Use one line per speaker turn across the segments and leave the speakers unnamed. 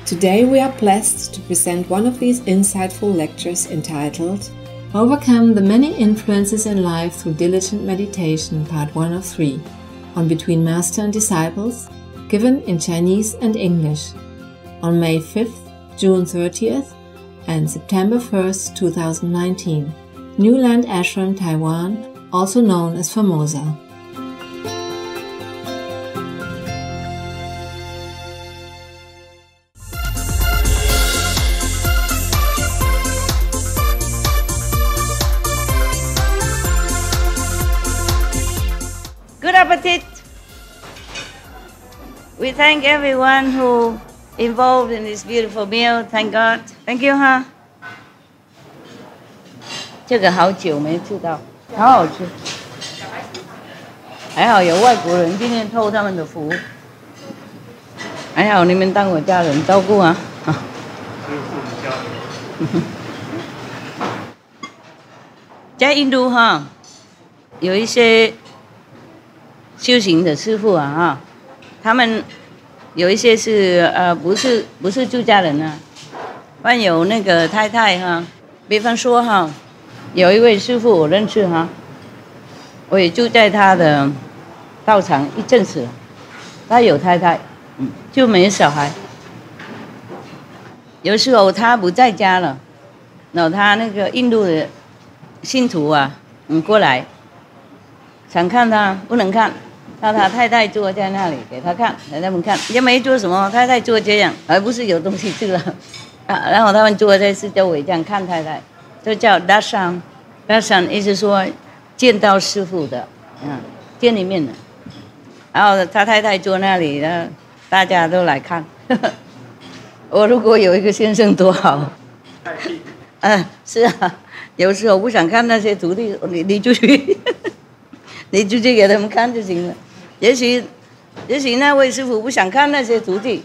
Today we are blessed to present one of these insightful lectures entitled Overcome the Many Influences in Life Through Diligent Meditation, Part 1 of 3, on Between Master and Disciples, given in Chinese and English, on May 5th, June 30th, and September 1st, 2019, New Land Ashram, Taiwan, also known as Formosa.
Good appetite! We thank everyone who involved in this beautiful meal. Thank God. Thank you, huh? 这个好久没吃到，好好吃。还好有外国人今天偷他们的福，还好你们当我家人照顾啊。在印度哈，有一些修行的师父啊，他们有一些是不是出家人啊，但有那个太太哈，比方说哈，有一位师父我认识哈，我也住在他的道场一阵子了，他有太太，就没小孩。有时候他不在家了，然后他那个印度的信徒啊，过来，想看他不能看。他太太坐在那里给他看，给他们看，也没做什么。太太坐这样，而不是有东西吃了。然后他们坐在四周围这样看太太，就叫 darshan。darshan 意思说见到师父的，见一面的。然后他太太坐那里，大家都来看。我如果有一个先生多好。是啊，有时候不想看那些徒弟，你出去，你出去给他们看就行了。也许那位师父不想看那些徒弟，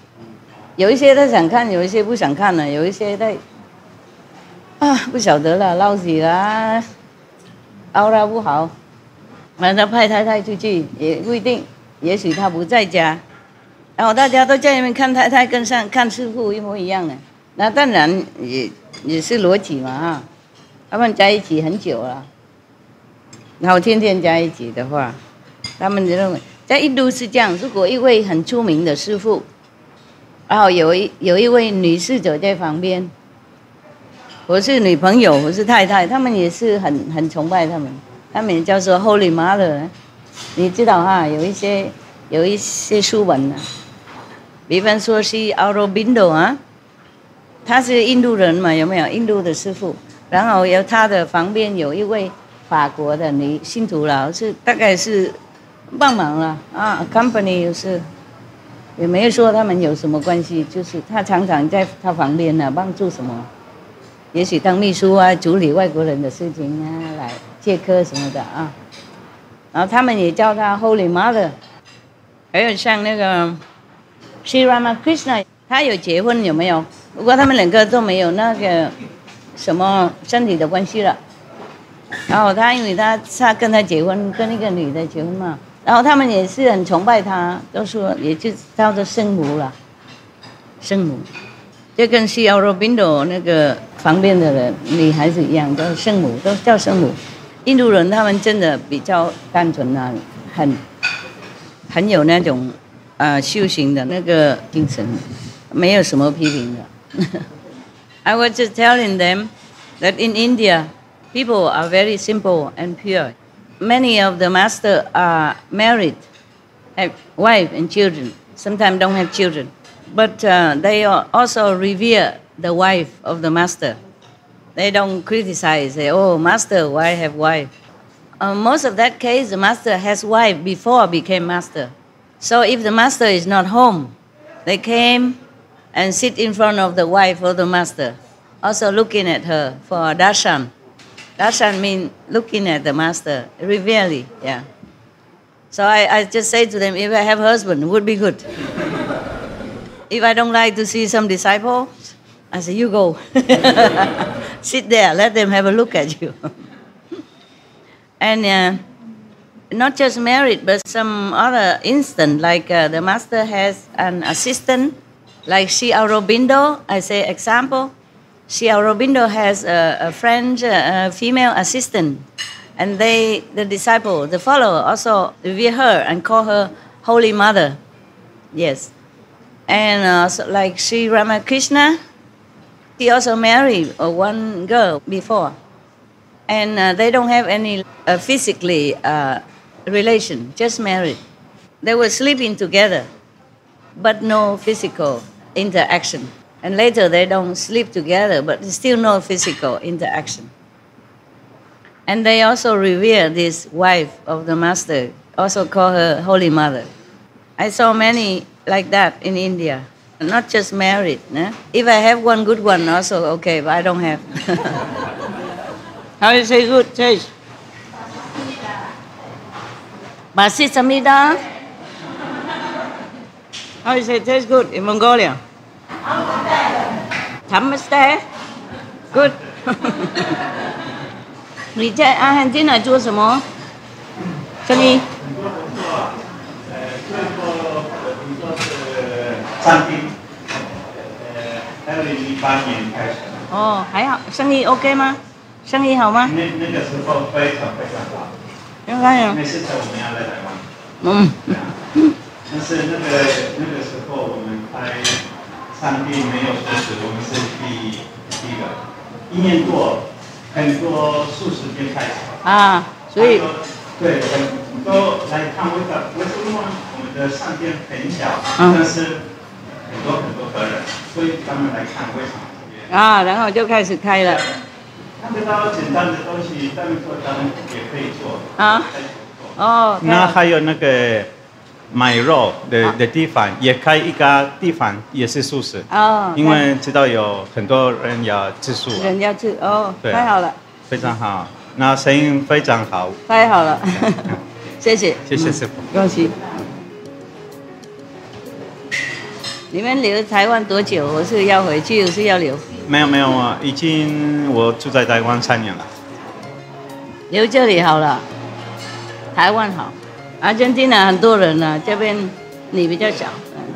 有一些他想看，有一些不想看了，有一些他不晓得了，闹起了，熬了不好，完他派太太出去也不一定，也许他不在家，然后大家都在那边看太太跟上看师父一模一样的，那当然也是逻辑嘛哈，他们在一起很久了，然后天天在一起的话，他们就认为。在印度是这样，如果一位很出名的师父，然后有一位女士走在旁边，或是女朋友，或是太太，他们也是很崇拜他们，他们也叫做 Holy Mother。你知道哈，有一些书本啊，比方说是 Aurobindo 啊，他是印度人嘛，有没有印度的师父？然后有他的旁边有一位法国的女信徒了，大概是。帮忙了company 也没有说他们有什么关系，就是他常常在他旁边呢，帮助什么，也许当秘书啊，处理外国人的事情啊，来借课什么的啊。然后他们也叫他 Holy Mother。还有像那个 Sri Ramakrishna， 他有结婚有没有？不过他们两个都没有那个什么身体的关系了。然后因为他跟他结婚，跟一个女的结婚嘛。然后他们也是很崇拜他，都说也就叫做圣母了，圣母，就跟西奥罗宾多那个旁边的人女孩子一样，叫圣母，都叫圣母。印度人他们真的比较单纯啊，很有那种修行的那个精神，没有什么批评的。I was just telling them that in India, people are very simple and pure. Many of the masters are married, have wife and children. Sometimes don't have children, but they also revere the wife of the master. They don't criticize. Say, "Oh, master, why have wife?" Most of that case, the master has wife before became master. So if the master is not home, they came and sit in front of the wife of the master, also looking at her for darshan. Darshan means looking at the master, reverently, yeah. So I just say to them, if I have a husband, it would be good. If I don't like to see some disciples, I say, you go. Sit there, let them have a look at you. And not just married, but some other instant, like the master has an assistant Like Sri Aurobindo, I say example. Sri Aurobindo has a French female assistant, and the disciple, the follower, also revere her and call her Holy Mother. Yes. And so like Sri Ramakrishna, he also married one girl before. And they don't have any physically relation, just married. They were sleeping together, but no physical interaction. And later they don't sleep together, but still no physical interaction. And they also revere this wife of the master, also call her Holy Mother. I saw many like that in India, not just married. If I have one good one also, okay, but I don't have. How do you say good? Taste. Basisamida. How do you say taste good in Mongolia? Namaste. Good. 你在阿汉丁来做什么？生意？
餐厅，2018年开始。
哦，还好，生意 OK 吗？生意好吗？
那个时候非常好。
应该有。
那是在我们要来台湾。
嗯。
但是那个时候我们开餐厅没有素食，我们是第一个，1年多，很多素食店开始。啊，所以。对，很多来看为什么我们的商店很小，但是很多客人，所以他们来看为什么？
啊，然后就开始开了。
看得到简单的东西，他们做，他们也可以做。啊。
哦。
那还有那个买肉的地方，也开一个地方，也是素食。哦。因为知道有很多人要吃素。
人要吃哦，太好了。
非常好。那声音非常好，
太好了，谢谢，
谢谢师傅，
恭喜。你们留台湾多久？我是要回去，我是要留。
没有啊，已经我住在台湾3年了。
留这里好了，台湾好，阿根廷呢很多人呢，这边你比较少，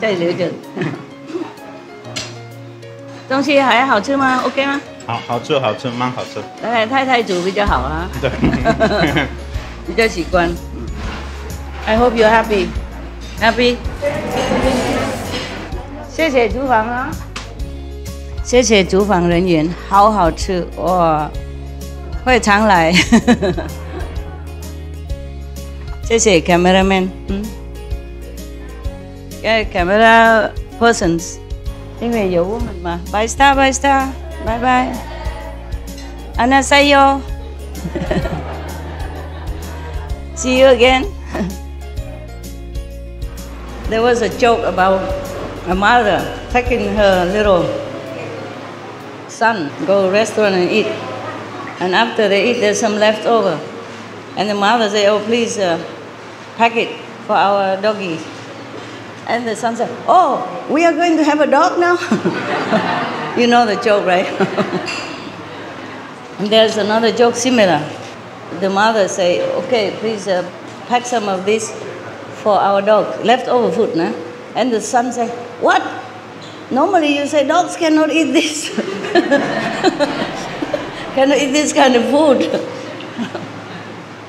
再留这里。东西还好吃吗 ？OK 吗？
好吃，蛮好吃。
太太煮比较好啊。对，比较习惯。I hope you're happy. Happy. 谢谢厨房啊，谢谢厨房人员，好吃哇，会常来。谢谢 cameraman，camera persons， 因为有我们嘛。Bye star， 拜拜。안녕하세요. See you again. There was a joke about a mother taking her little son go restaurant and eat, and after they eat, there's some left over, and the mother say, "Oh, please pack it for our doggy." And the son said, "Oh, we are going to have a dog now." You know the joke, right? And there's another joke similar. The mother say, "Okay, please pack some of this for our dog, leftover food." Nah? And the son say, "What? Normally you say dogs cannot eat this. Cannot eat this kind of food."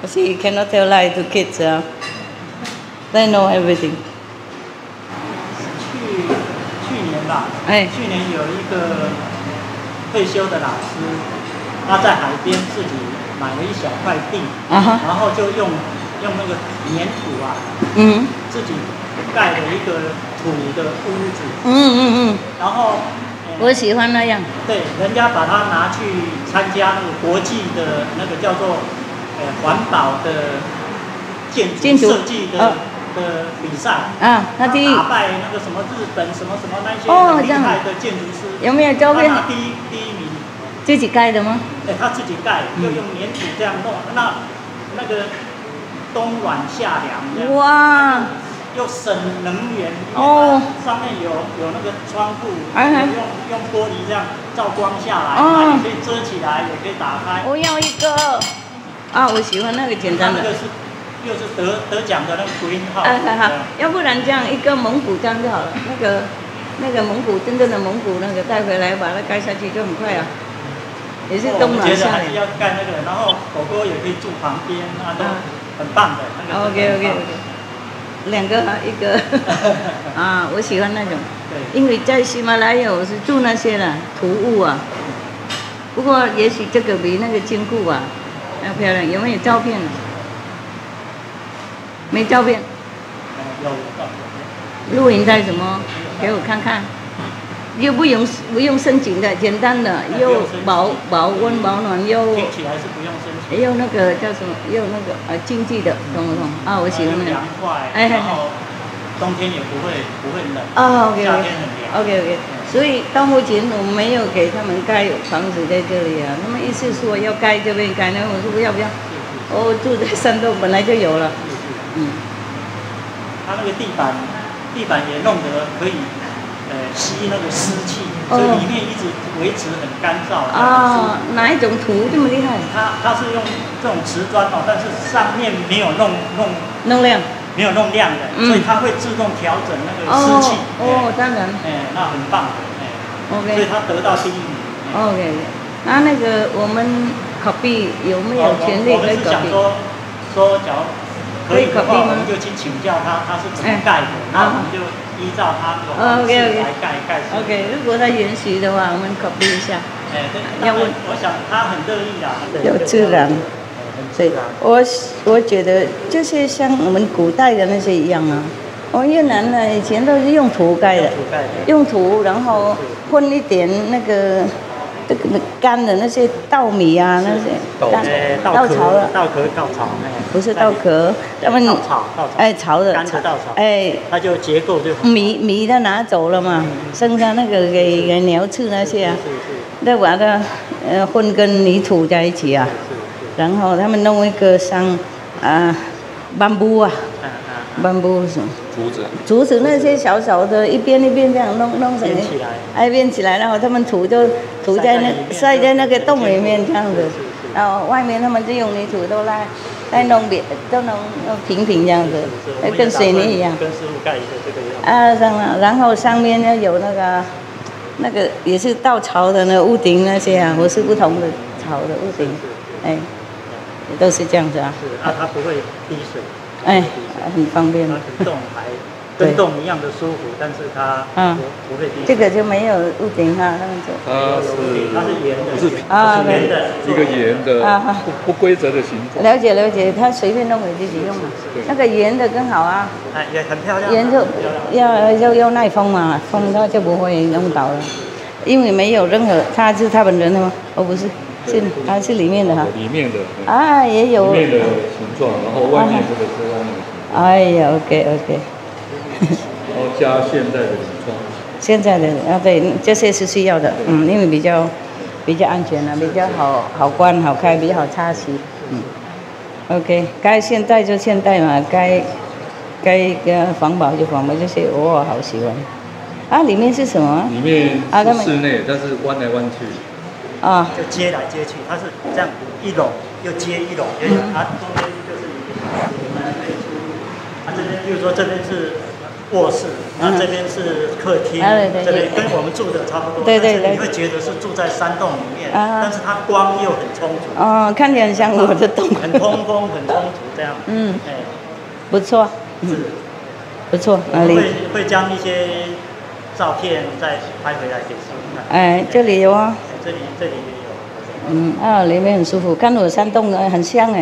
See, you cannot tell lie to kids. They know everything.
去年有一个退休的老师，他在海边自己买了一小块地，然后就用那个粘土啊，自己盖了一个土的屋子，然后
我喜欢那样。
对，人家把它拿去参加那个国际的那个叫做环保的建筑设计的比赛啊，他第一打败那个什么日本什么那些很厉害的建筑师，
有没有照片？
他拿第一名。
自己盖的吗？
他自己盖，又用粘土这样弄，那个冬暖夏凉这样。哇！又省能源，哦，上面有那个窗户，用玻璃这样照光下来，那你可以遮起来，也可以打开。
我要一个啊！我喜欢那个简单的。
那个是又是得奖的那个Quyển号。
好，要不然这样一个蒙古这样就好了。那个那个蒙古真正的蒙古那个带回来，把它盖下去就很快啊，也是冬暖夏凉。
要盖那个，然后狗狗也可以住旁边，啊，都很棒的。那个
OK， 2个哈，1个啊，我喜欢那种，因为在喜马拉雅我是住那些了土屋啊，不过也许这个比那个金库啊要漂亮，有没有照片？没照片。
有照片。
录影带什么？给我看看。又不用申请的，简单的，又保温保暖又。
听起来是不用申请。
又那个叫什么？又那个经济的，懂不懂？啊，我喜欢那个。
凉快，然后冬天也不会冷。
哦 ，OK，
夏天很凉。
OK， 所以到目前我没有给他们盖房子在这里啊。他们意思说要盖这边盖，那我说不要。我住在山洞本来就有了。
它那个地板也弄得可以。吸那个湿气，所以里面一直维持很干燥。
啊，哪一种土这么厉害？
它是用这种瓷砖哦，但是上面没有弄亮，没有弄亮的，所以它会自动调整那个湿气。
当然。
那很棒的。OK。所以它得到第1名。
OK。那个我们copy有没有权利可以 copy？ 我们是想
说，假如可以的话，我们就去请教他是怎么盖的，然后我们就依照他的方式来盖。
OK， 如果他允许的话，我们 copy 一下。
要问，我想他很乐意啦。
有自然。对，我觉得就是像我们古代的那些一样啊。我们越南呢，以前都是用土盖的，用土，然后混一点那个。这个干的那些稻米啊，那些稻草的，
稻壳稻草，
不是稻壳，他们潮的，
干的稻草，它就结构就
米他拿走了嘛，剩下那个给鸟吃那些啊，再把它混跟泥土在一起啊，然后他们弄一个像斑布啊。斑布什么？竹子那些小小的，一边这样弄成编起来，然后他们涂在晒在那个洞里面这样子，然后外面他们就用泥土都弄平这样子，跟水泥一样。
跟师傅盖一个这个样子。
然后上面呢有那个也是稻草的那个屋顶那些啊，或是不同的草的屋顶，都是这样子啊。
它不会滴水。
很方便。
它动跟洞一样的舒服，但是它不会滴水。
这个就没有屋顶哈，他们说。
它是圆的，
是圆的，一个圆的不规则的形状。
了解，他随便弄给自己用嘛。那个圆的更好啊。
也很漂亮。
圆就要耐风嘛，风它就不会弄倒了，因为没有任何，他是他本人的吗？不是。它是里面的哈，
里面的
也有
里面的形状，然后外面这个是外面的形状。
哎呀 ，OK，
然后加现在的铝窗。
现在的对，这些是需要的，因为比较安全啊，比较好关好开，比较好擦洗，OK， 该现代就现代嘛，该环保就环保，这些我好喜欢。里面是什么？
里面是室内，但是弯来弯去。
就接来接去，它是这样一垄又接一垄，它中间就是它这边，比如说这边是卧室，那这边是客厅，这边跟我们住的差不多，但是你会觉得是住在山洞里面，但是它光又很充足，
看起来很像我的洞，
很通风，很充足这样，
不错，不错，
会将一些照片再拍回来给师傅看，
这里有啊。
这里也有。
里面很舒服，看我的山洞很香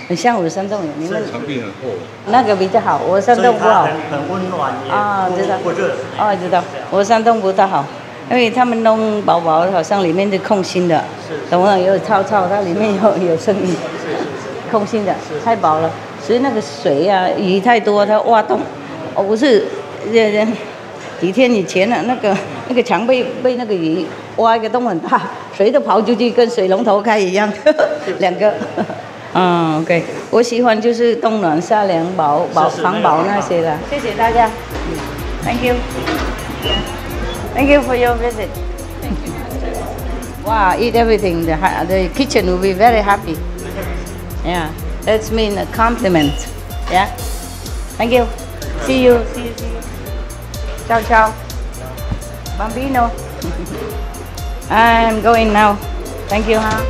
很像我的山洞。你们
墙壁很厚。
那个比较好，我的山洞不好。
很温暖也不热。
知道。我的山洞不大好，因为他们弄薄薄的，好像里面是空心的，懂吗？有草，它里面有声音。空心的，太薄了，所以那个水啊，雨太多，它挖洞。不是，几天以前呢，那个墙被那个雨挖一个洞很大，水都跑出去，跟水龙头开一样，2个。OK， 我喜欢就是冬暖夏凉、防保那些的。谢谢大家，Thank you for your visit. Wow, eat everything. The kitchen will be very happy. Yeah, that's mean a compliment. Yeah, thank you. See you. Ciao. Bambino. I'm going now. Thank you, huh?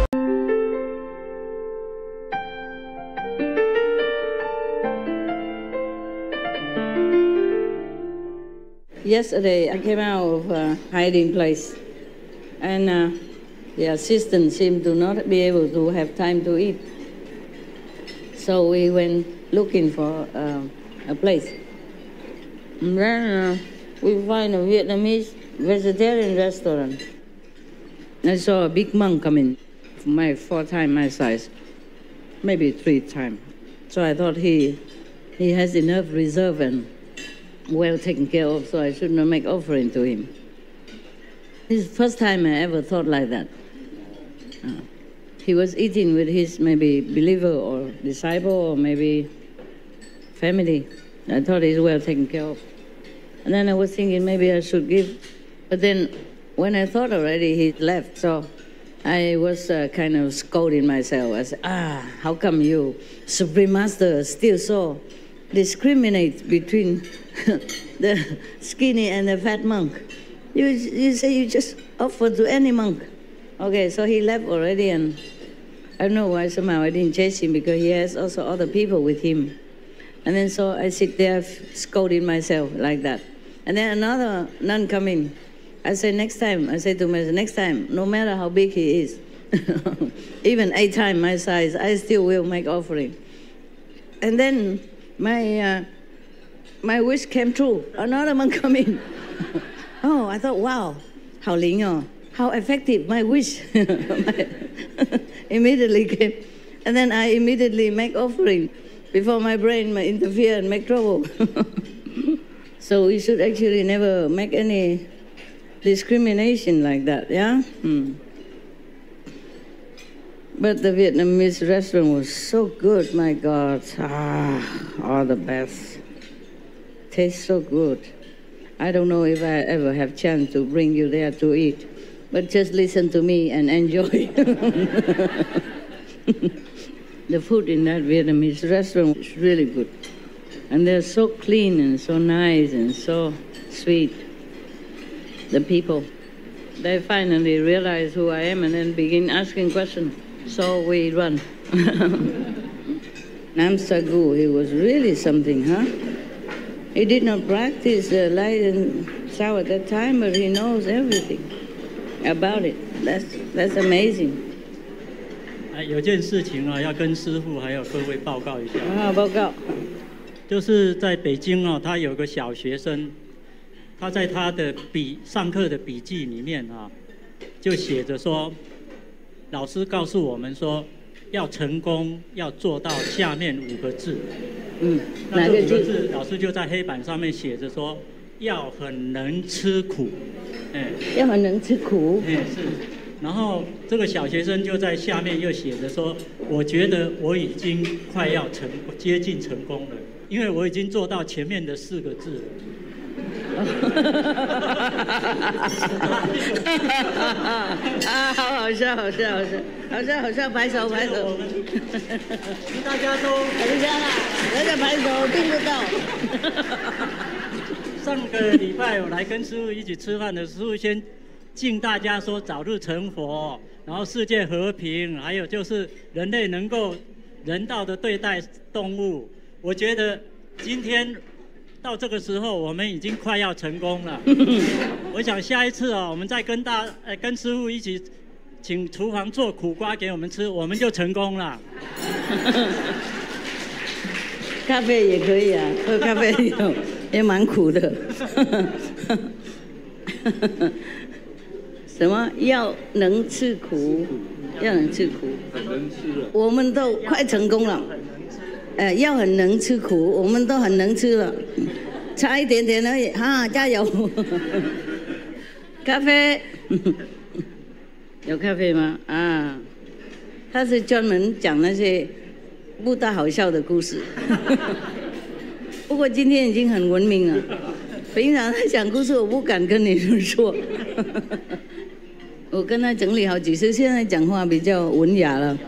Yesterday, I came out of a hiding place, and the assistant seemed to not be able to have time to eat. So we went looking for a place. And then we find a Vietnamese vegetarian restaurant. I saw a big monk coming, 4 times my size, maybe 3 times. So I thought he has enough reserve and well taken care of, so I should not make offering to him. This is the first time I ever thought like that. He was eating with his maybe believer or disciple or maybe family. I thought he's well taken care of. And then I was thinking maybe I should give. But then when I thought already, he left. So I was kind of scolding myself. I said, how come you, Supreme Master, still so discriminate between the skinny and the fat monk? You say you just offer to any monk. Okay, so he left already, and I don't know why somehow I didn't chase him, because he has also other people with him. And then so I sit there scolding myself like that. And then another nun come in. I say next time, I say to myself, next time, no matter how big he is, even 8 times my size, I still will make offering. And then my wish came true. Another monk come in. Oh, I thought, wow, how effective my wish. Immediately came. And then I immediately make offering before my brain might interfere and make trouble. So we should actually never make any discrimination like that, yeah? But the Vietnamese restaurant was so good, my God. All the best. Tastes so good. I don't know if I ever have chance to bring you there to eat, but just listen to me and enjoy. The food in that Vietnamese restaurant is really good. And they're so clean and so nice and so sweet. The people, they finally realize who I am and then begin asking questions. So we run. Nam Sagu, he was really something, huh? He did not practice light and sound at that time, but he knows everything about it. That's amazing.
有件事情啊，要跟师父还有各位报告一下。
报告。
就是在北京啊，他有个小学生，他在他的上课的笔记里面啊，就写着说，老师告诉我们说，要成功要做到下面5个字。那这5个字，老师就在黑板上面写着说，要很能吃苦。
要很能吃苦。
是。然后这个小学生就在下面又写着说，我觉得我已经快要接近成功了，因为我已经做到前面的4个字了。
好笑，拍手。
大家都
回家了，大家拍手听不到。
上个礼拜我来跟师父一起吃饭的时候，先敬大家说早日成佛，然后世界和平，还有就是人类能够人道的对待动物。我觉得今天到这个时候，我们已经快要成功了。我想下一次我们再跟师父一起请厨房做苦瓜给我们吃，我们就成功了。
咖啡也可以啊，喝咖啡也蛮苦的。什么要能吃苦？要能吃苦。
很能吃了。
我们都快成功了。要很能吃苦，我们都很能吃了，差一点点而已，加油！咖啡，有咖啡吗？他是专门讲那些不大好笑的故事。不过今天已经很文明了，平常他讲故事我不敢跟你们说。我跟他整理好几次，现在讲话比较文雅了。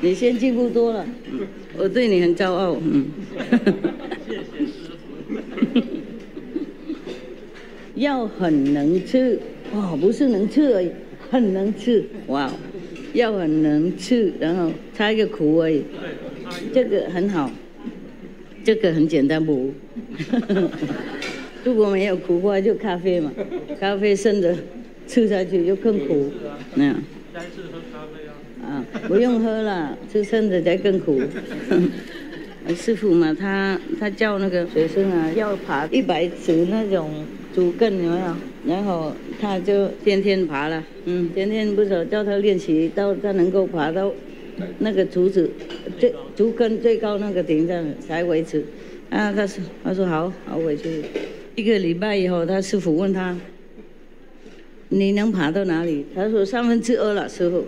你先进步多了，我对你很骄傲。
谢谢师父。
要很能吃哦，不是能吃而已，很能吃，哇，要很能吃，然后差一个苦而已，这个很好，这个很简单不？如果没有苦话，就咖啡嘛，咖啡生的吃下去就更苦，那样。
下一次喝咖啡
啊，不用喝了，吃生的才更苦。师父嘛，他叫那个学生啊，要爬100尺那种竹竿，有没有？然后他就天天爬了，天天不是叫他练习到他能够爬到那个竹竿最高那个顶上才为止。啊，他说好回去。1个礼拜以后，他师父问他，你能爬到哪里？他说2/3了，师父。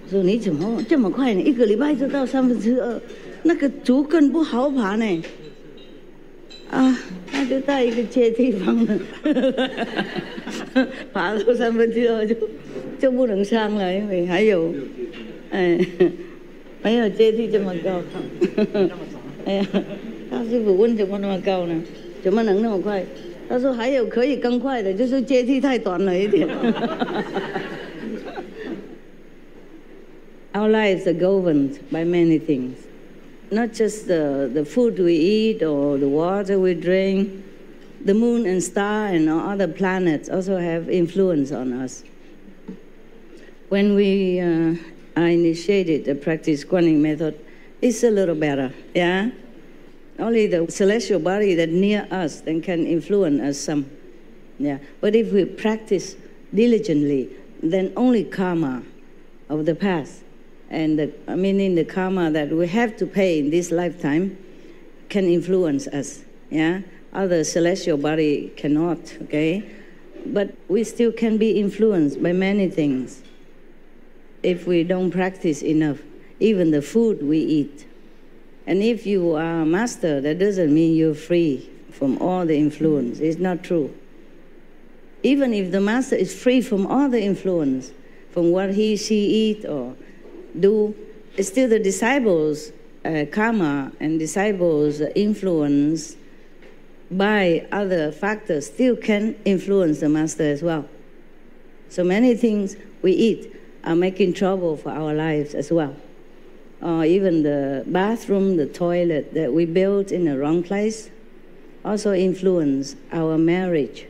说你怎么这么快呢？1个礼拜就到2/3，那个竹竿不好爬呢。啊，他就在一个阶梯方了，爬到2/3就不能上了，因为还有，没有阶梯这么高。哎呀，他师父问怎么那么高呢？怎么能那么快？他说还有可以更快的，就是阶梯太短了一点。Our lives are governed by many things, not just the food we eat or the water we drink. The moon and star and other planets also have influence on us. When we are initiated the practice Guanyin method, it's a little better, yeah? Only the celestial body that near us then can influence us some, yeah? But if we practice diligently, then only karma of the past, and meaning the karma that we have to pay in this lifetime, can influence us, yeah? Other celestial body cannot, okay? But we still can be influenced by many things if we don't practice enough, even the food we eat. And if you are a master, that doesn't mean you're free from all the influence. It's not true. Even if the master is free from all the influence, from what she eat or do, it's still the disciples' karma and disciples' influence by other factors still can influence the master as well. So many things we eat are making trouble for our lives as well. Or even the bathroom, the toilet that we built in the wrong place also influence our marriage,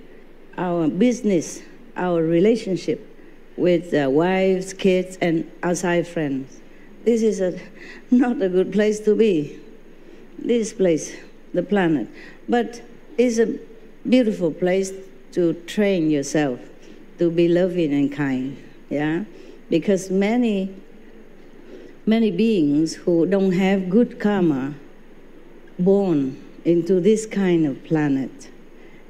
our business, our relationship with wives, kids, and outside friends. This is not a good place to be, this place, the planet. But it's a beautiful place to train yourself to be loving and kind, yeah? Because many beings who don't have good karma born into this kind of planet.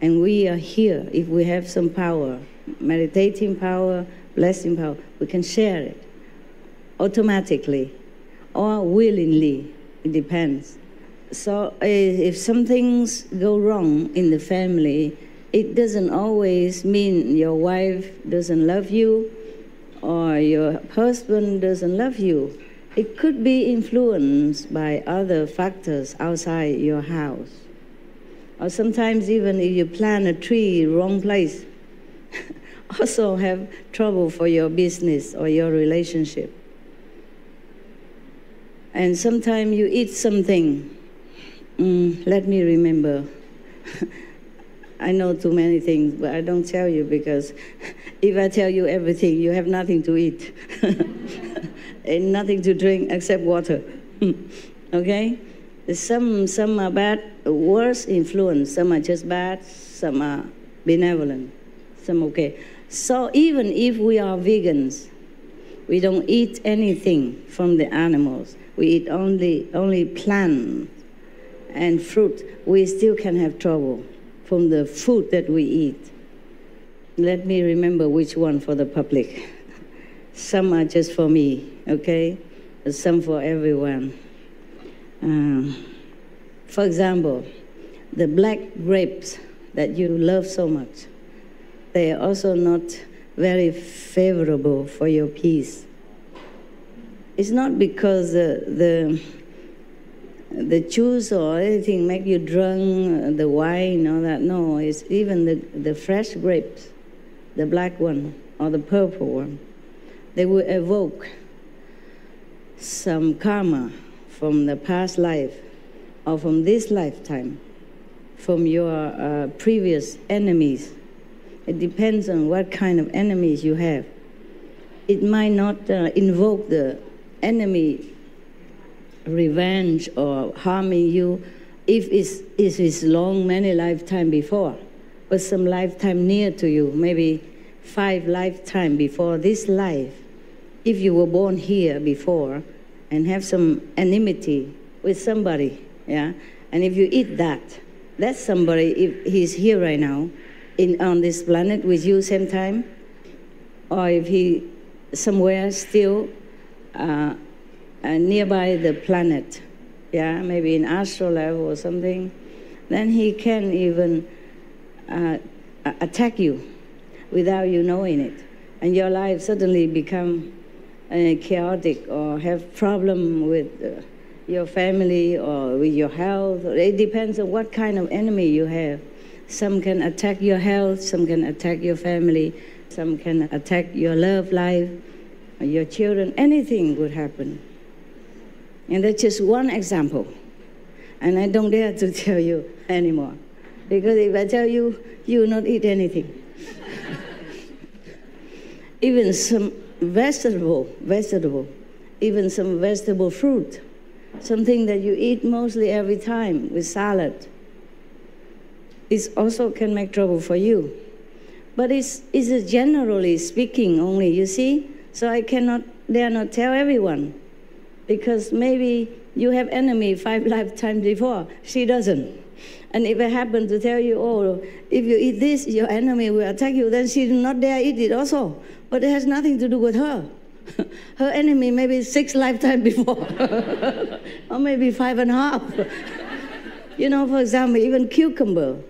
And we are here, if we have some power, meditating power, blessing power, we can share it automatically or willingly, it depends. So if some things go wrong in the family, it doesn't always mean your wife doesn't love you or your husband doesn't love you. It could be influenced by other factors outside your house. Or sometimes even if you plant a tree wrong place, also have trouble for your business or your relationship. And sometimes you eat something, let me remember. I know too many things, but I don't tell you because if I tell you everything, you have nothing to eat and nothing to drink except water. Okay? Some are bad, worse influence. Some are just bad, some are benevolent, some okay. So even if we are vegans, we don't eat anything from the animals. We eat only plants and fruit. We still can have trouble from the food that we eat. Let me remember which one for the public. Some are just for me, okay? Some for everyone. For example, the black grapes that you love so much, they are also not very favorable for your peace. It's not because the
the juice or anything make you drunk, the wine or that. No, it's even the fresh grapes, the black one or the purple one. They will evoke some karma from the past life or from this lifetime, from your previous enemies. It depends on what kind of enemies you have. It might not invoke the enemy revenge or harming you if it's long, many lifetime before, but some lifetime near to you, maybe 5 lifetime before this life. If you were born here before and have some enmity with somebody, yeah, and if you eat that somebody, if he's here right now, on this planet with you same time, or if he somewhere still nearby the planet, yeah, maybe in astral level or something, then he can even attack you without you knowing it, and your life suddenly become chaotic or have problem with your family or with your health. It depends on what kind of enemy you have. Some can attack your health, some can attack your family, some can attack your love life, your children. Anything would happen. And that's just one example. And I don't dare to tell you anymore. Because if I tell you, you will not eat anything. Even some vegetable, even some vegetable fruit, something that you eat mostly every time with salad, it also can make trouble for you. But it's generally speaking only, you see? So I dare not tell everyone, because maybe you have enemy 5 lifetimes before, she doesn't. And if I happen to tell you, oh, if you eat this, your enemy will attack you, then she will not dare eat it also. But it has nothing to do with her. Her enemy maybe 6 lifetimes before, or maybe 5.5. You know, for example, even cucumber.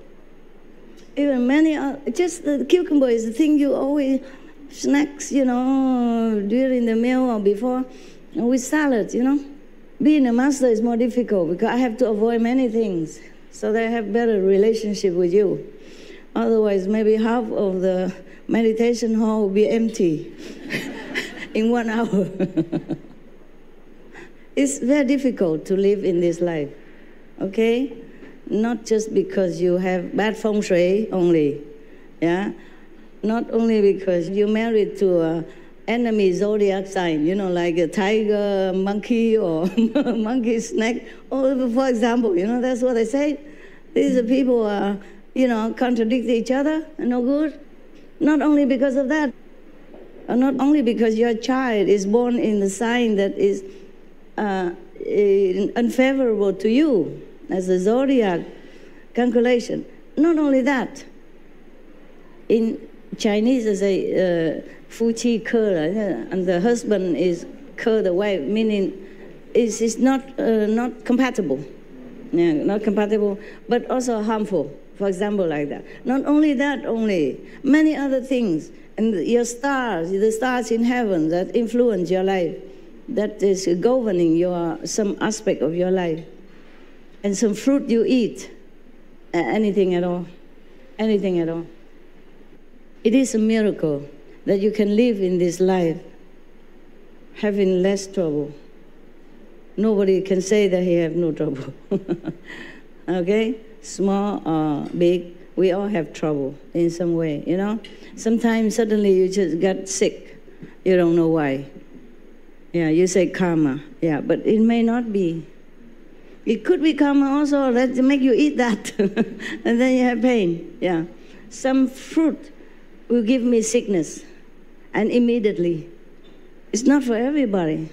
Even many, just the cucumber is the thing you always snacks, you know, during the meal or before, with salad, you know. Being a master is more difficult because I have to avoid many things so that I have better relationship with you. Otherwise, maybe half of the meditation hall will be empty in 1 hour. It's very difficult to live in this life, okay? Not just because you have bad feng shui only, yeah? Not only because you're married to an enemy zodiac sign, you know, like a tiger, monkey, or monkey, snake. Or for example, you know, that's what I say. These people are, you know, contradict each other, no good. Not only because of that, or not only because your child is born in the sign that is unfavorable to you, as a zodiac calculation. Not only that, in Chinese they say Fu Qi Ke, and the husband is Ke the wife, meaning it's not compatible. Yeah, not compatible, but also harmful, for example, like that. Not only that, many other things. And your stars, the stars in heaven that influence your life, that is governing some aspect of your life. And some fruit you eat, anything at all. It is a miracle that you can live in this life having less trouble. Nobody can say that he have no trouble. Okay? Small or big, we all have trouble in some way, you know? Sometimes suddenly you just got sick. You don't know why. Yeah, you say karma. Yeah, but it may not be. It could be karma also, that make you eat that. And then you have pain. Yeah. Some fruit will give me sickness. And immediately. It's not for everybody.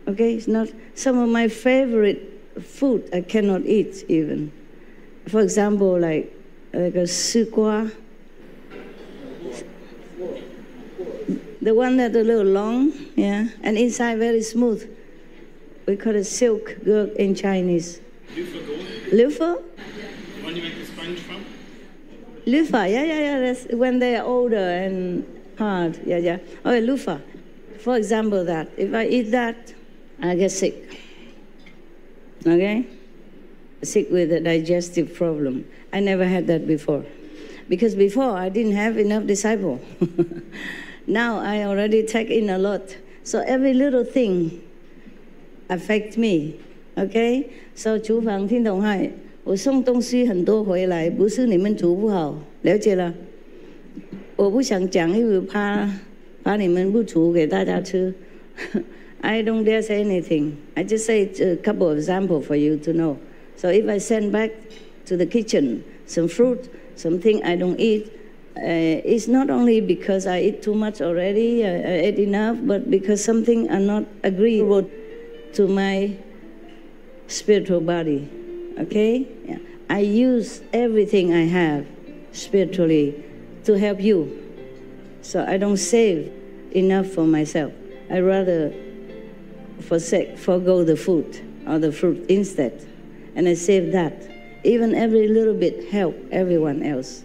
Okay? It's not. Some of my favorite food I cannot eat even. For example, like a sukwa. The one that's a little long, yeah, and inside very smooth. We call it silk gurk in Chinese. Lufa?
The one you make the sponge from?
Lufa, yeah. That's when they are older and hard, yeah. Oh, lufa. For example, that. If I eat that, I get sick. Okay? sick with a digestive problem. I never had that before. Because before, I didn't have enough disciple. Now, I already take in a lot. So every little thing affects me. Okay? So, 厨房听懂嗨？我送东西很多回来，不是你们煮不好，了解了？我不想讲，因为怕你们不煮给大家吃。I don't dare say anything. I just say a couple of examples for you to know. So if I send back to the kitchen some fruit, something I don't eat, it's not only because I eat too much already, I ate enough, but because something are not agreeable to my spiritual body. Okay? Yeah. I use everything I have spiritually to help you. So I don't save enough for myself. I rather forgo the food or the fruit instead. And I save that. Even every little bit help everyone else.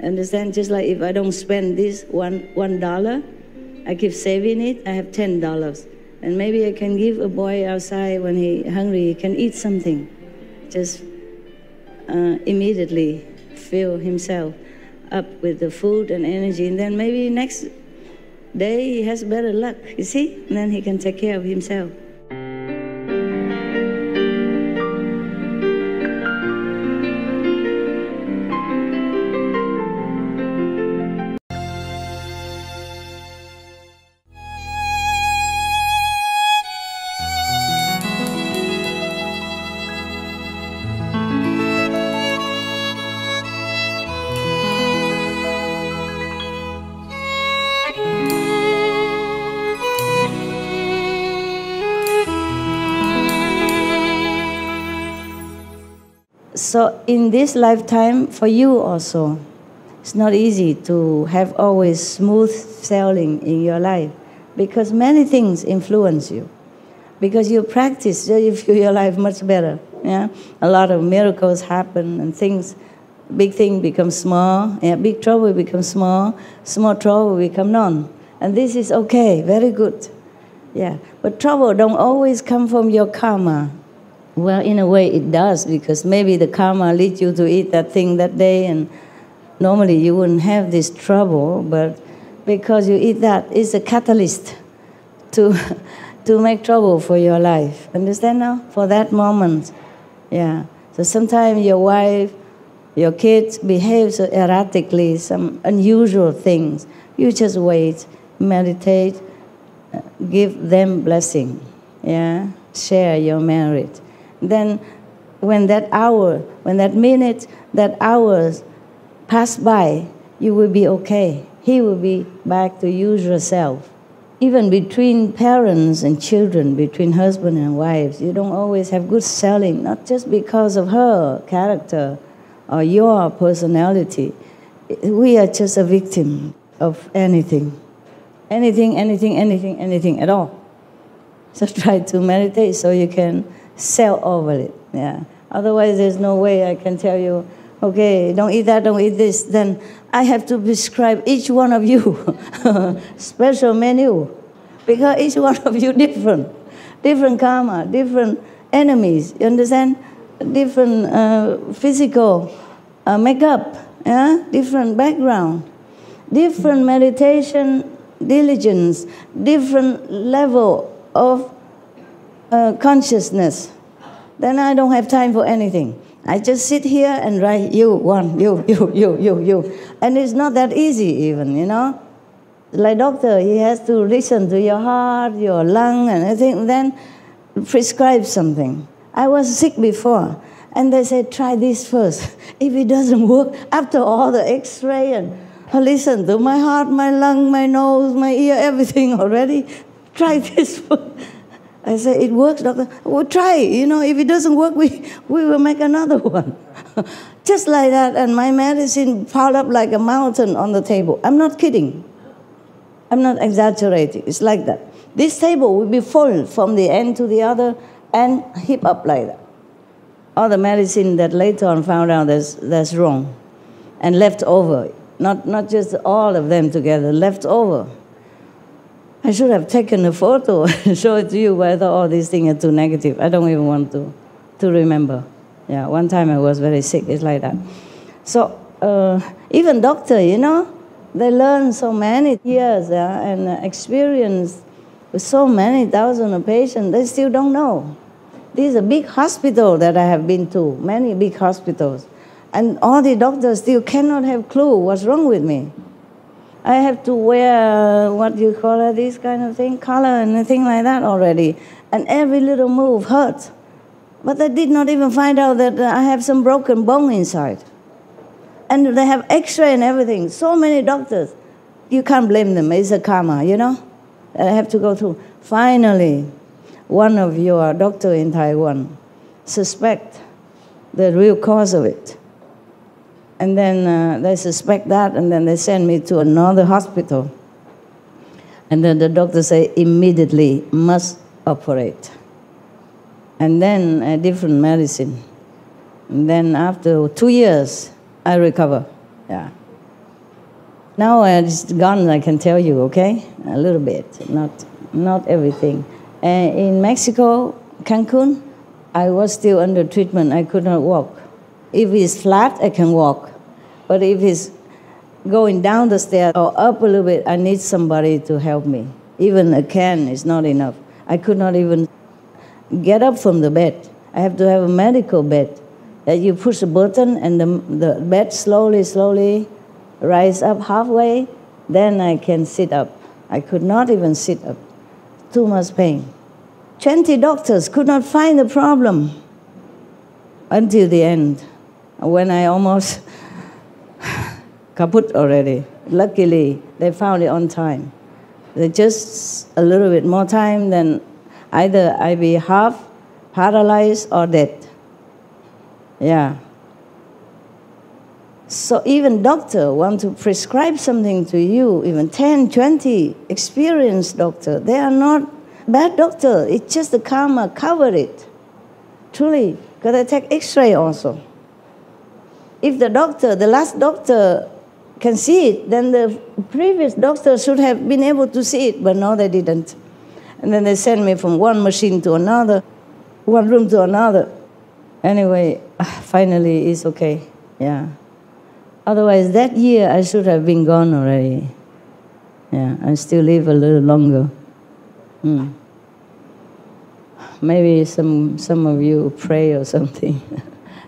Understand? Just like if I don't spend this $1, I keep saving it, I have $10. And maybe I can give a boy outside when he's hungry, he can eat something. Just immediately fill himself up with the food and energy. And then maybe next day he has better luck, you see? And then he can take care of himself. So in this lifetime, for you also, it's not easy to have always smooth sailing in your life because many things influence you. Because you practice, so you feel your life much better. Yeah, a lot of miracles happen and things, big thing becomes small, yeah, big trouble becomes small, small trouble become none. And this is okay, very good. Yeah, but trouble don't always come from your karma. Well, in a way it does, because maybe the karma leads you to eat that thing that day, and normally you wouldn't have this trouble, but because you eat that, it's a catalyst to make trouble for your life. Understand now? For that moment. Yeah. So sometimes your wife, your kids behave so erratically, some unusual things. You just wait, meditate, give them blessing. Yeah. Share your merit. Then when that hour, when that minute, that hours pass by, you will be okay. He will be back to usual self. Even between parents and children, between husband and wives, you don't always have good selling, not just because of her character or your personality. We are just a victim of anything. Anything at all. So try to meditate so you can sail over it. Yeah. Otherwise, there's no way I can tell you, okay, don't eat that, don't eat this. Then I have to prescribe each one of you special menu, because each one of you different karma, different enemies. You understand? Different physical makeup, yeah? Different background, different meditation diligence, different level of consciousness. Then I don't have time for anything. I just sit here and write you. And it's not that easy even, you know. Like doctor, he has to listen to your heart, your lung, and everything, then prescribe something. I was sick before, and they said, try this first. If it doesn't work, after all the x-ray, and I listen to my heart, my lung, my nose, my ear, everything already, try this first. I said, it works, doctor. Well, try. You know, if it doesn't work, we will make another one. Just like that, and my medicine piled up like a mountain on the table. I'm not kidding. I'm not exaggerating. It's like that. This table will be full from the end to the other and heap up like that. All the medicine that later on found out that's wrong and left over. Not just all of them together, left over. I should have taken a photo and show it to you, but I thought, oh, these things are too negative. I don't even want to remember. Yeah, one time I was very sick. It's like that. So even doctor, you know, they learn so many years and experience with so many thousands of patients, they still don't know. These are big hospitals that I have been to, many big hospitals. And all the doctors still cannot have clue what's wrong with me. I have to wear, what do you call it, this kind of thing, collar and thing like that already. And every little move hurts. But they did not even find out that I have some broken bone inside. And they have x-ray and everything. So many doctors. You can't blame them. It's a karma, you know, that I have to go through. Finally, one of your doctors in Taiwan suspect the real cause of it. And then they suspect that, and then they send me to another hospital. And then the doctor say, immediately must operate. And then a different medicine. And then after 2 years, I recover. Yeah. Now it's gone, I can tell you, okay? A little bit, not everything. In Mexico, Cancun, I was still under treatment. I could not walk. If it's flat, I can walk. But if it's going down the stairs or up a little bit, I need somebody to help me. Even a can is not enough. I could not even get up from the bed. I have to have a medical bed. That you push a button and the bed slowly rise up halfway, then I can sit up. I could not even sit up. Too much pain. 20 doctors could not find the problem until the end, when I almost kaput already. Luckily, they found it on time. They just a little bit more time, then either I be half paralyzed or dead. Yeah. So even doctor want to prescribe something to you, even 10, 20 experienced doctor, they are not bad doctor. It's just the karma covered it. Truly, because they take x-ray also. If the doctor, the last doctor can see it, then the previous doctor should have been able to see it, but no, they didn't. And then they send me from one machine to another, one room to another. Anyway, finally it's okay, yeah. Otherwise, that year I should have been gone already. Yeah, I still live a little longer. Maybe some of you pray or something.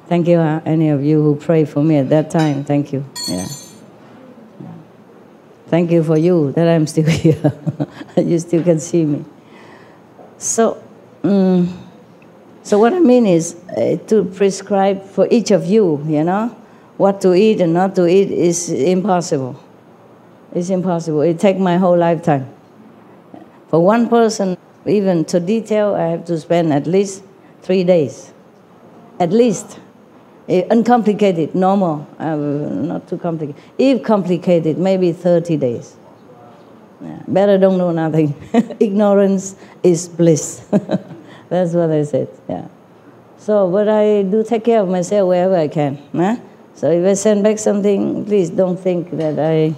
Thank you, any of you who prayed for me at that time. Thank you. Yeah. Thank you for you that I'm still here. You still can see me. So what I mean is to prescribe for each of you, you know, what to eat and not to eat is impossible. It's impossible. It takes my whole lifetime. For one person, even to detail, I have to spend at least 3 days. At least. Uncomplicated, normal, not too complicated. If complicated, maybe 30 days. Yeah. Better don't know nothing. Ignorance is bliss. That's what I said, yeah. So, but I do take care of myself wherever I can. Huh? So if I send back something, please don't think that I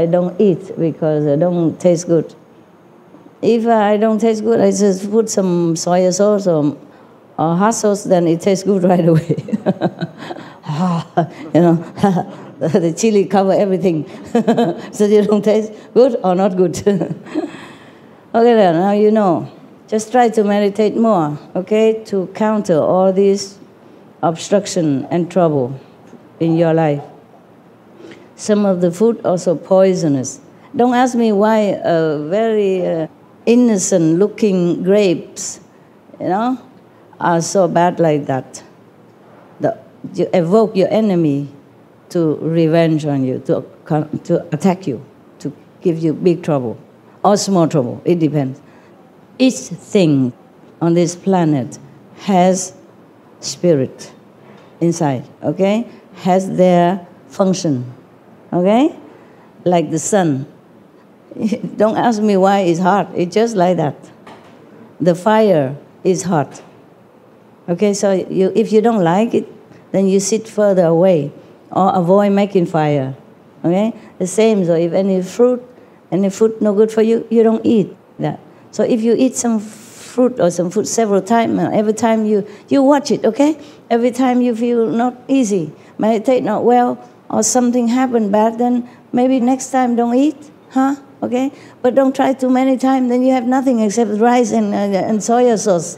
don't eat because I don't taste good. If I don't taste good, I just put some soy sauce or hot sauce, then it tastes good right away. You know, the chili cover everything. So you don't taste good or not good. Okay, then, now you know. Just try to meditate more, okay, to counter all these obstruction and trouble in your life. Some of the food also poisonous. Don't ask me why very innocent-looking grapes, you know, are so bad like that. You evoke your enemy to revenge on you, to attack you, to give you big trouble or small trouble. It depends. Each thing on this planet has spirit inside, okay? Has their function, okay? Like the sun. Don't ask me why it's hot. It's just like that. The fire is hot. Okay, so if you don't like it, then you sit further away or avoid making fire. Okay? The same, so if any fruit no good for you, you don't eat that. So if you eat some fruit or some food several times. Every time you watch it, okay? Every time you feel not easy, meditate not well, or something happened bad, then maybe next time don't eat, huh? Okay? But don't try too many times, then you have nothing except rice and soya sauce.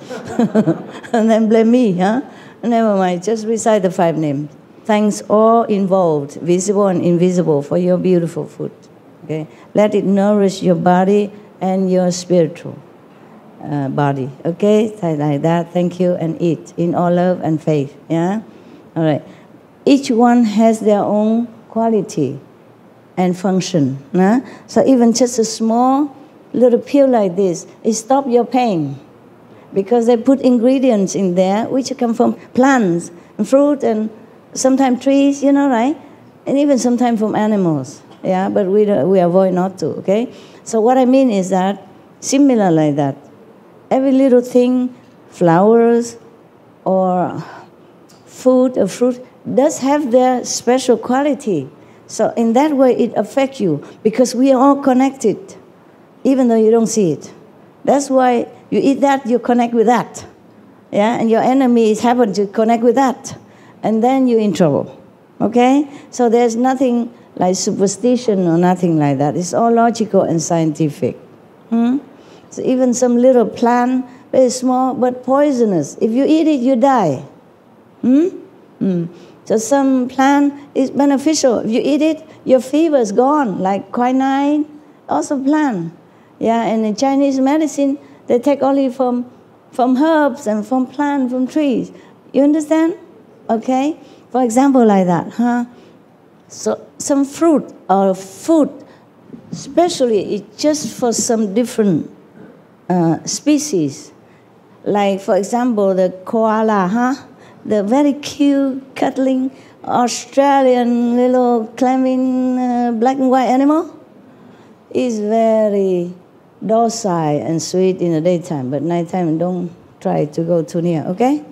And then blame me, huh? Never mind, just recite the 5 names. Thanks all involved, visible and invisible, for your beautiful food. Okay? Let it nourish your body and your spiritual body. Okay? Like that. Thank you, and eat in all love and faith. Yeah? All right. Each one has their own quality and function. Nah? So even just a small little pill like this, it stops your pain. Because they put ingredients in there which come from plants and fruit and sometimes trees, you know, right? And even sometimes from animals. Yeah, but we avoid not to, okay? So what I mean is that, similar like that, every little thing, flowers or food or fruit, does have their special quality. So in that way, it affects you because we are all connected, even though you don't see it. That's why you eat that, you connect with that. Yeah, and your enemies happen to connect with that. And then you're in trouble, okay? So there's nothing like superstition or nothing like that. It's all logical and scientific. So even some little plant, very small, but poisonous. If you eat it, you die. So some plant is beneficial. If you eat it, your fever is gone, like quinine, also plant. Yeah, and in Chinese medicine, they take only from herbs and from plants, from trees. You understand? Okay? For example, like that, huh? So some fruit or food, especially it's just for some different species. Like, for example, the koala, huh? The very cute, cuddling, Australian little climbing black and white animal is very docile and sweet in the daytime, but nighttime don't try to go too near, okay?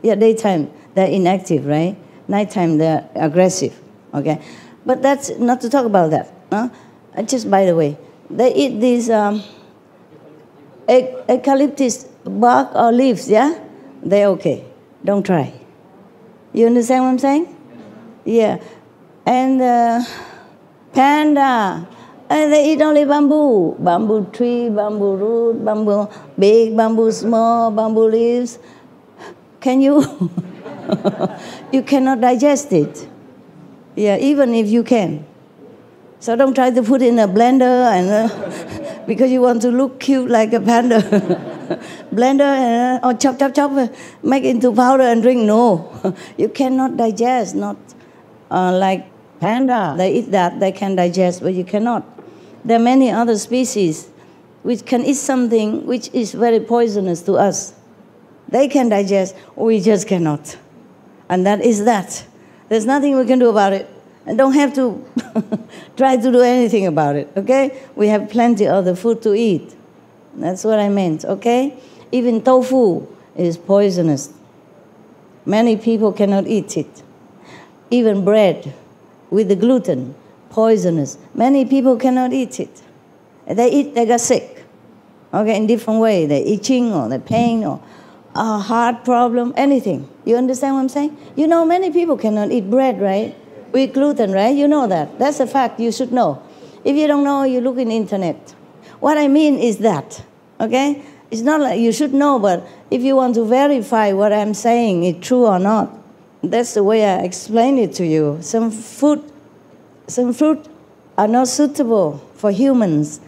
Yeah, daytime they're inactive, right? Nighttime they're aggressive, okay? But that's not to talk about that. Huh? Just by the way, they eat these eucalyptus bark or leaves, yeah? They're okay. Don't try. You understand what I'm saying? Yeah. And panda, they eat only bamboo. Bamboo tree, bamboo root, bamboo big, bamboo small, bamboo leaves. Can you? You cannot digest it. Yeah, even if you can. So don't try to put it in a blender and because you want to look cute like a panda. Blender or chop, make it into powder and drink. No, you cannot digest. Not like panda. They eat that, they can digest, but you cannot. There are many other species which can eat something which is very poisonous to us. They can digest, we just cannot. And that is that. There's nothing we can do about it. And don't have to try to do anything about it, okay? We have plenty of other food to eat. That's what I meant, okay? Even tofu is poisonous. Many people cannot eat it. Even bread with the gluten, poisonous. Many people cannot eat it. They eat, they get sick. Okay, in different way. They're itching or they're pain or a heart problem, anything. You understand what I'm saying? You know, many people cannot eat bread, right? With gluten, right? You know that. That's a fact you should know. If you don't know, you look in the internet. What I mean is that, okay? It's not like you should know, but if you want to verify what I'm saying is true or not, that's the way I explain it to you. Some fruit are not suitable for humans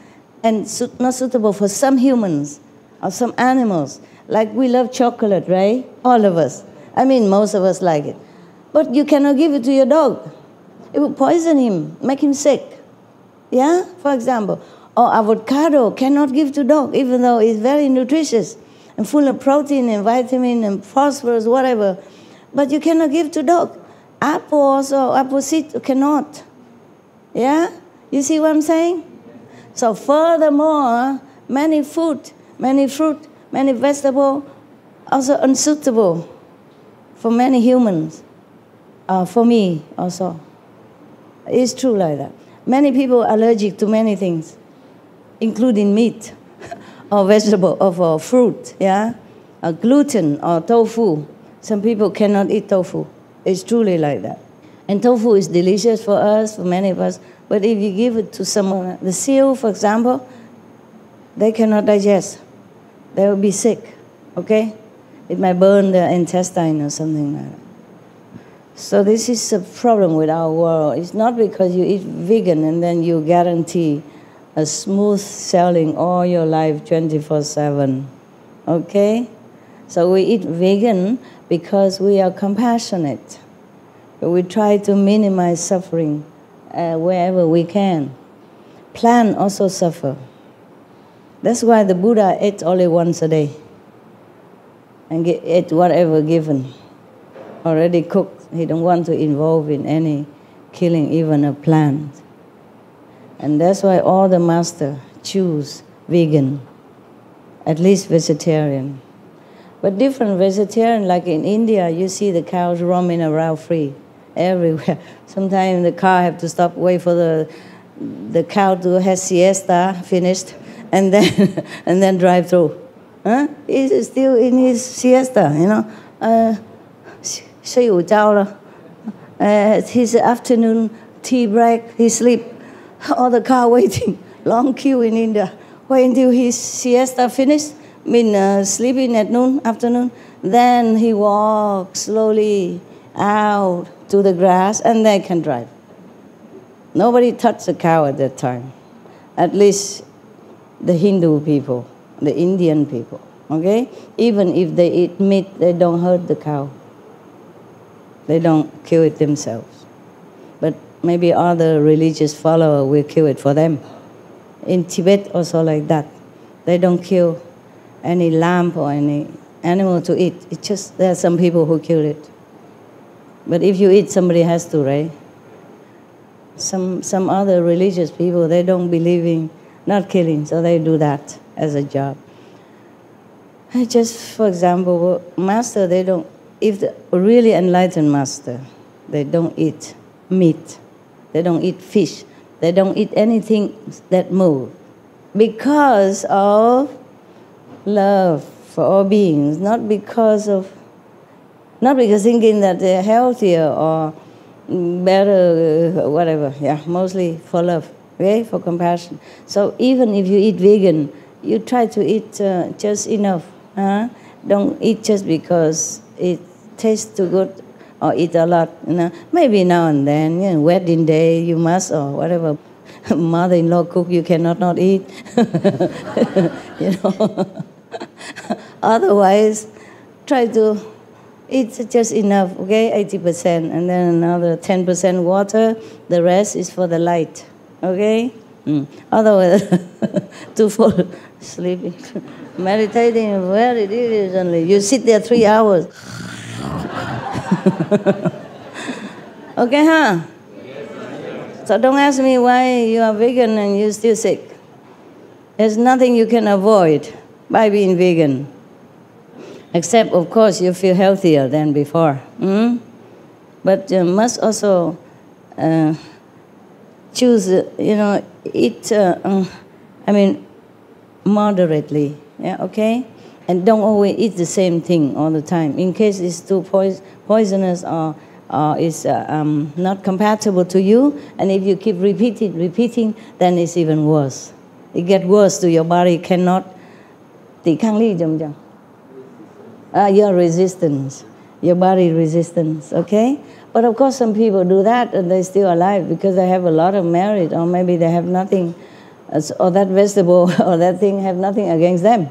and not suitable for some humans or some animals. Like we love chocolate, right? All of us. I mean, most of us like it. But you cannot give it to your dog. It will poison him, make him sick. Yeah, for example. Or avocado cannot give to dog, even though it's very nutritious and full of protein and vitamin and phosphorus, whatever. But you cannot give to dog. Apple also, apple seed cannot. Yeah? You see what I'm saying? So furthermore, many fruit, many vegetables, also unsuitable for many humans. For me also. It's true like that. Many people are allergic to many things, including meat or vegetable, or fruit, yeah, gluten or tofu. Some people cannot eat tofu. It's truly like that. And tofu is delicious for us, for many of us. But if you give it to someone, the seal, for example, they cannot digest. They will be sick, okay? It might burn their intestine or something like that. So this is a problem with our world. It's not because you eat vegan and then you guarantee a smooth sailing all your life 24/7, okay? So we eat vegan because we are compassionate. We try to minimize suffering wherever we can. Plant also suffer. That's why the Buddha ate only once a day and ate whatever given, already cooked. He don't want to involve in any killing, even a plant. And that's why all the masters choose vegan, at least vegetarian. But different vegetarian, like in India, you see the cows roaming around free everywhere. Sometimes the car have to stop, wait for the cow to have siesta finished, and then drive through. Huh? He's still in his siesta, you know. 睡午觉了. His afternoon tea break, he sleep. All the car waiting, long queue in India. Wait until his siesta finished, sleeping at afternoon. Then he walks slowly out to the grass and they can drive. Nobody touched the cow at that time. At least the Hindu people, the Indian people, okay? Even if they eat meat, they don't hurt the cow. They don't kill it themselves. But maybe other religious followers will kill it for them. In Tibet also like that. They don't kill any lamb or any animal to eat. It's just there are some people who kill it. But if you eat, somebody has to, right? Some other religious people, they don't believe in not killing, so they do that as a job. Just for example, master, they don't, if the really enlightened master, they don't eat meat, they don't eat fish, they don't eat anything that moves, because of love for all beings, not because thinking that they're healthier or better, whatever. Yeah, mostly for love, okay, for compassion. So even if you eat vegan, you try to eat just enough. Don't eat just because it tastes too good, or eat a lot. You know, maybe now and then, you know, wedding day you must, or whatever. Mother-in-law cook, you cannot not eat. You know. Otherwise, try to eat just enough, okay, 80%, and then another 10% water. The rest is for the light, okay? Otherwise, to fall asleep. Meditating very diligently. You sit there 3 hours. Okay, huh? So don't ask me why you are vegan and you're still sick. There's nothing you can avoid by being vegan. Except, of course, you feel healthier than before. But you must also choose, eat, moderately, yeah, okay? And don't always eat the same thing all the time. In case it's too poisonous or is not compatible to you, and if you keep repeating, then it's even worse. It gets worse to your body, cannot... your resistance, your body resistance, okay? But of course some people do that and they're still alive because they have a lot of merit, or maybe they have nothing, or that vegetable or that thing have nothing against them.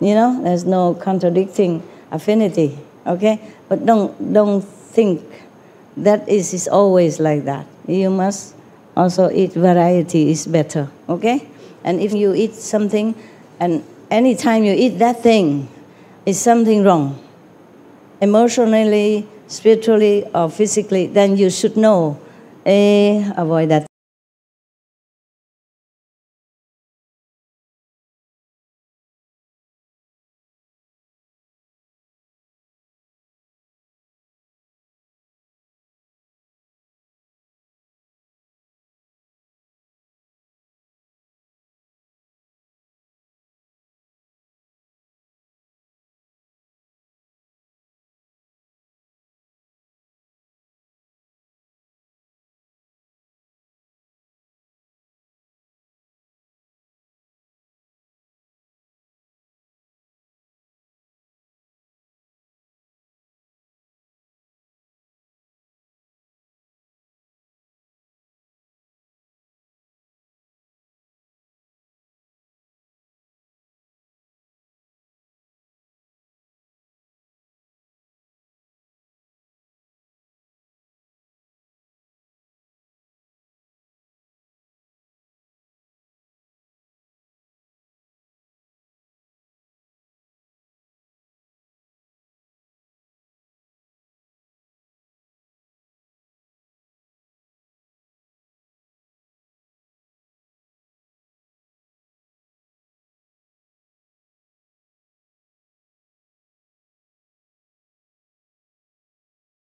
You know, there's no contradicting affinity, okay? But don't think that is always like that. You must also eat variety is better, okay? And if you eat something, and any time you eat that thing, is something wrong, emotionally, spiritually, or physically, then you should know, avoid that.